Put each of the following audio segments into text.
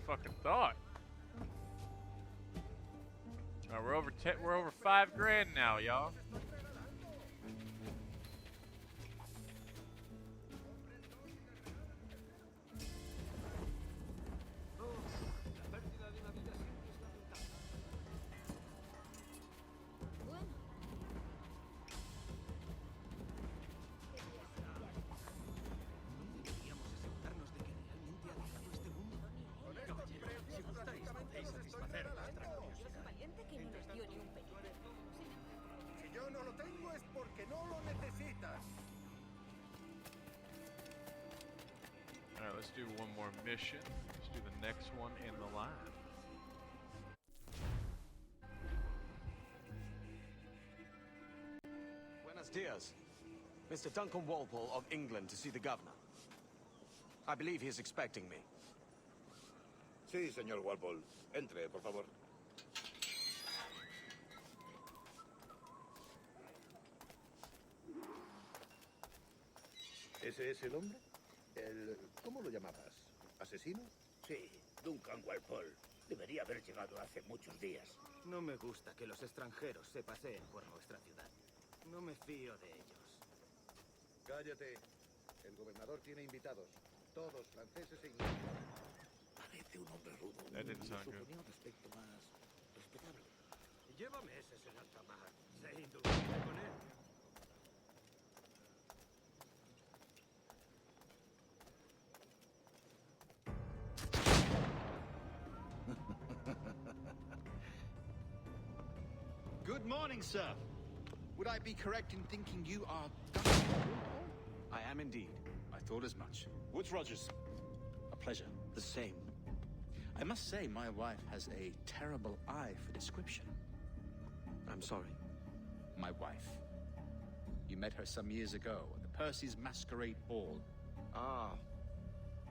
fucking thought. Alright, we're over 5 grand now, y'all. Si yo no lo tengo es porque no lo necesitas. Alright, let's do one more mission. Let's do the next one in the line. Buenos dias. Mr. Duncan Walpole of England to see the governor. I believe he is expecting me. Sí, señor Walpole. Entre, por favor. ¿Ese es el hombre? ¿Cómo lo llamabas? ¿Asesino? Sí, Duncan Walpole. Debería haber llegado hace muchos días. No me gusta que los extranjeros se paseen por nuestra ciudad. No me fío de ellos. Cállate. El gobernador tiene invitados. Todos franceses e ingleses. Parece un hombre rudo. That didn't sound good. Suponía un aspecto más respetable. Lleva meses en alta mar. Se indulgente con él. Good morning, sir. Would I be correct in thinking you are... I am indeed. I thought as much. Woods Rogers. A pleasure. The same. I must say, my wife has a terrible eye for description. I'm sorry. My wife. You met her some years ago at the Percy's Masquerade Ball. Ah,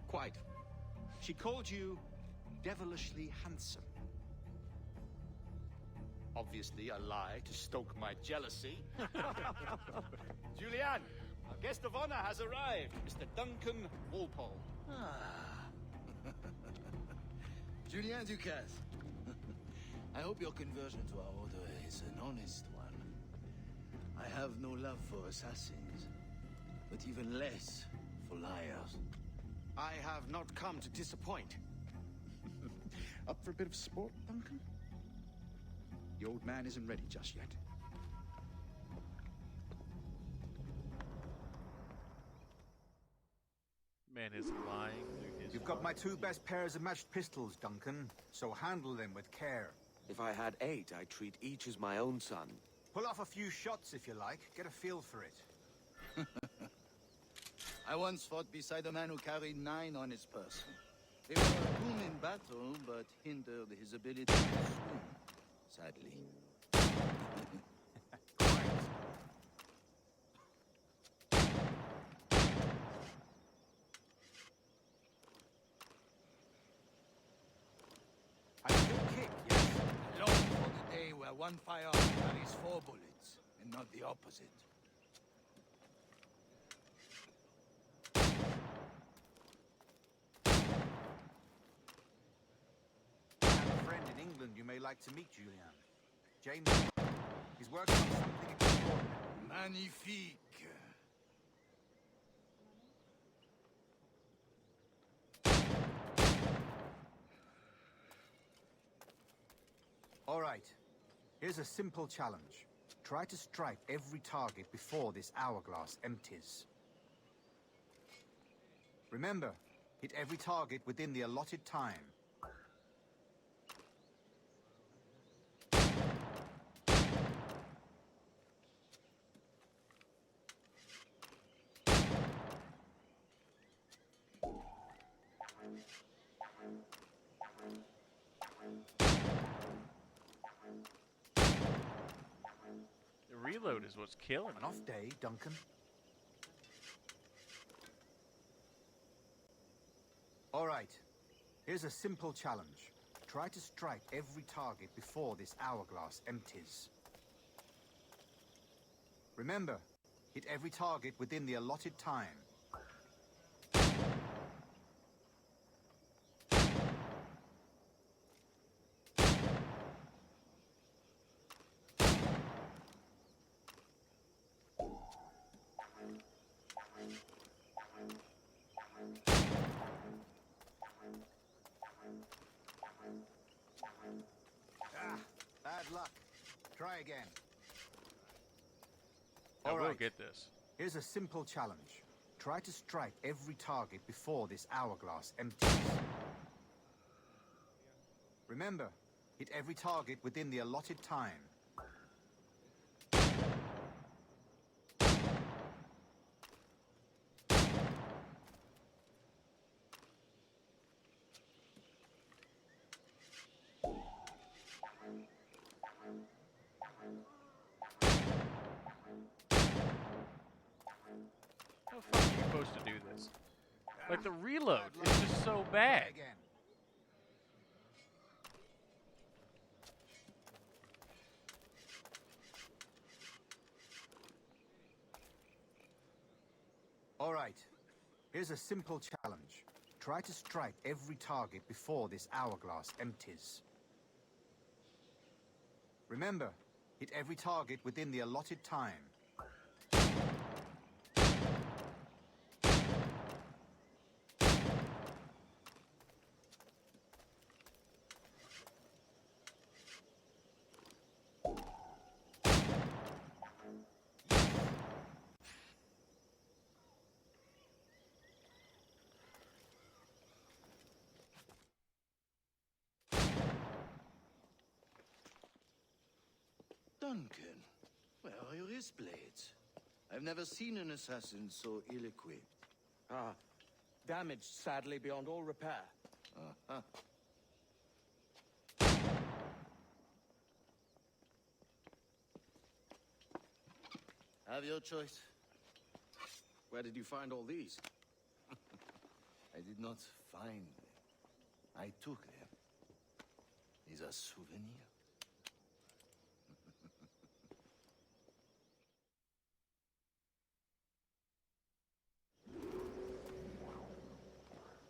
quite. She called you devilishly handsome. Obviously a lie to stoke my jealousy. Julianne, our guest of honor has arrived, Mr. Duncan Walpole. Julien Ducasse. I hope your conversion to our order is an honest one. I have no love for assassins, but even less for liars. I have not come to disappoint. Up for a bit of sport, Duncan? The old man isn't ready just yet. Man is lying. You've got my 2 best pairs of matched pistols, Duncan, so handle them with care. If I had 8, I'd treat each as my own son. Pull off a few shots if you like. Get a feel for it. I once fought beside a man who carried 9 on his person. They were a boon in battle, but hindered his ability to swim, sadly. I can kick, yes. I long for the day where one firearm carries 4 bullets, and not the opposite. I have a friend in England you may like to meet, Julian. James. He's working on something extraordinary. Magnifique. All right. Here's a simple challenge. Try to strike every target before this hourglass empties. Remember, hit every target within the allotted time. The reload is what's killing An me. off day, Duncan. All right. Here's a simple challenge. Try to strike every target before this hourglass empties. Remember, hit every target within the allotted time. Try again. I All will right. get this. Here's a simple challenge. Try to strike every target before this hourglass empties. Remember, hit every target within the allotted time. How the fuck are you supposed to do this? Like, the reload is just so Try bad. again. All right. Here's a simple challenge. Try to strike every target before this hourglass empties. Remember, hit every target within the allotted time. Duncan, where are your wrist blades? I've never seen an assassin so ill-equipped. Ah, damaged sadly beyond all repair. Uh-huh. Have your choice. Where did you find all these? I did not find them. I took them. These are souvenirs.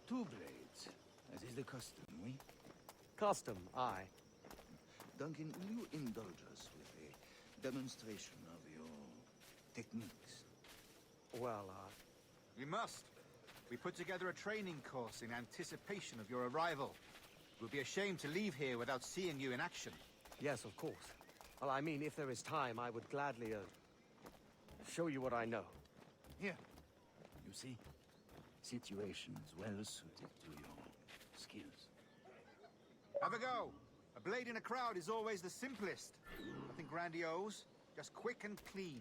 Two blades, as is the custom, oui? Custom, aye. Duncan, will you indulge us with a demonstration of your techniques? Well, We must. We put together a training course in anticipation of your arrival. It would be a shame to leave here without seeing you in action. yes, of course. Well, I mean, if there is time, I would gladly, show you what I know. Here. You see? Situations well suited to your skills. Have a go. A blade in a crowd is always the simplest. Nothing grandiose, just quick and clean.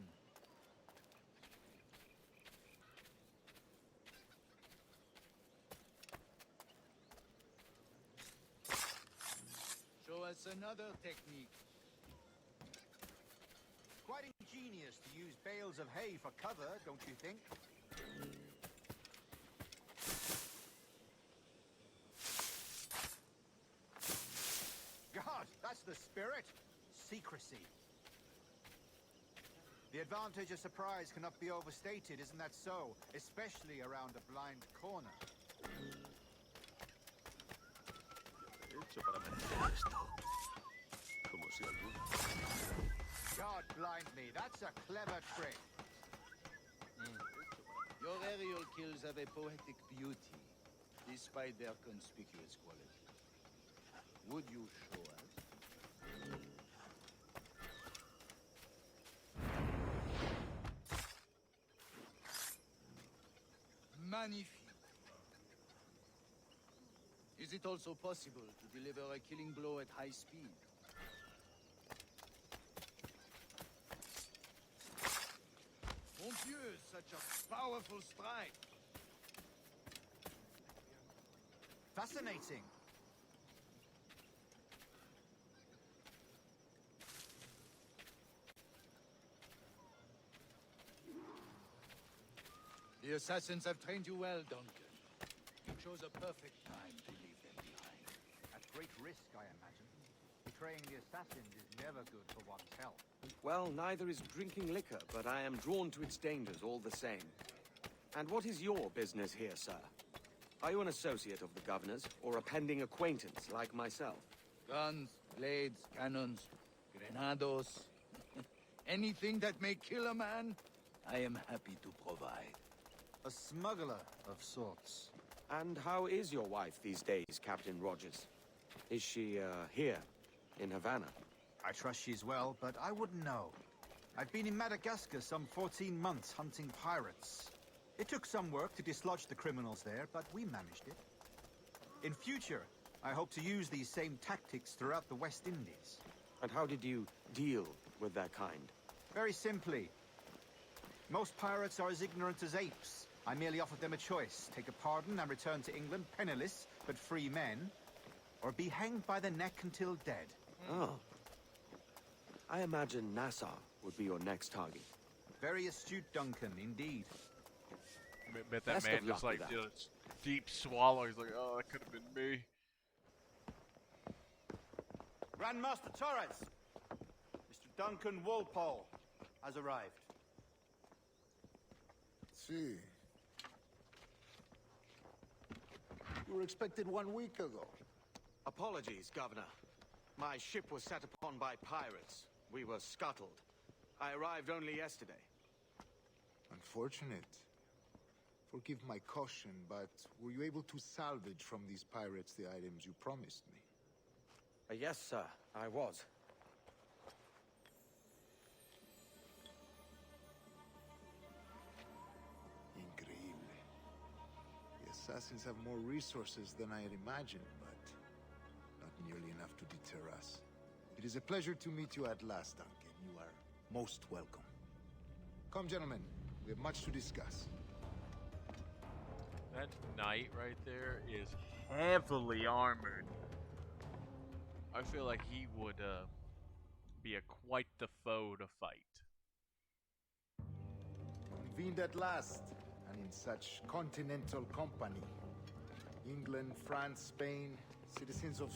Show us another technique. Quite ingenious to use bales of hay for cover, don't you think? God, that's the spirit. Secrecy. The advantage of surprise cannot be overstated, isn't that so? Especially around a blind corner. Hecho para mantener esto. Como si alguno... God blind me, that's a clever trick. Your aerial kills have a poetic beauty, despite their conspicuous quality. Would you show us? Magnifique. Is it also possible to deliver a killing blow at high speed? Mon Dieu, such a powerful strike! Fascinating. The assassins have trained you well, Duncan. You chose a perfect time to leave them behind. At great risk, I imagine. Betraying the assassins is never good for one's health. Well, neither is drinking liquor, but I am drawn to its dangers all the same. And what is your business here, sir? Are you an associate of the governor's, or a pending acquaintance like myself? Guns, blades, cannons, grenados. Anything that may kill a man, I am happy to provide. A smuggler of sorts. And how is your wife these days, Captain Rogers? Is she, here, in Havana? I trust she's well, but I wouldn't know. I've been in Madagascar some 14 months hunting pirates. It took some work to dislodge the criminals there, but we managed it. In future, I hope to use these same tactics throughout the West Indies. And how did you deal with their kind? Very simply. Most pirates are as ignorant as apes. I merely offered them a choice. Take a pardon and return to England penniless, but free men, or be hanged by the neck until dead. Oh. I imagine Nassau would be your next target. Very astute, Duncan, indeed. Bet that Best man of luck just like with did a deep swallow. He's like, oh, that could have been me. Grandmaster Torres! Mr. Duncan Walpole has arrived. See. You were expected 1 week ago. Apologies, Governor. My ship was set upon by pirates. We were scuttled. I arrived only yesterday. Unfortunate. Forgive my caution, but were you able to salvage from these pirates the items you promised me? Yes, sir, I was. Increíble. The assassins have more resources than I had imagined, but not nearly enough to deter us. It is a pleasure to meet you at last, Duncan. You are most welcome. Come, gentlemen. We have much to discuss. That knight right there is heavily armored. I feel like he would be quite the foe to fight. Convened at last, and in such continental company. England, France, Spain, citizens of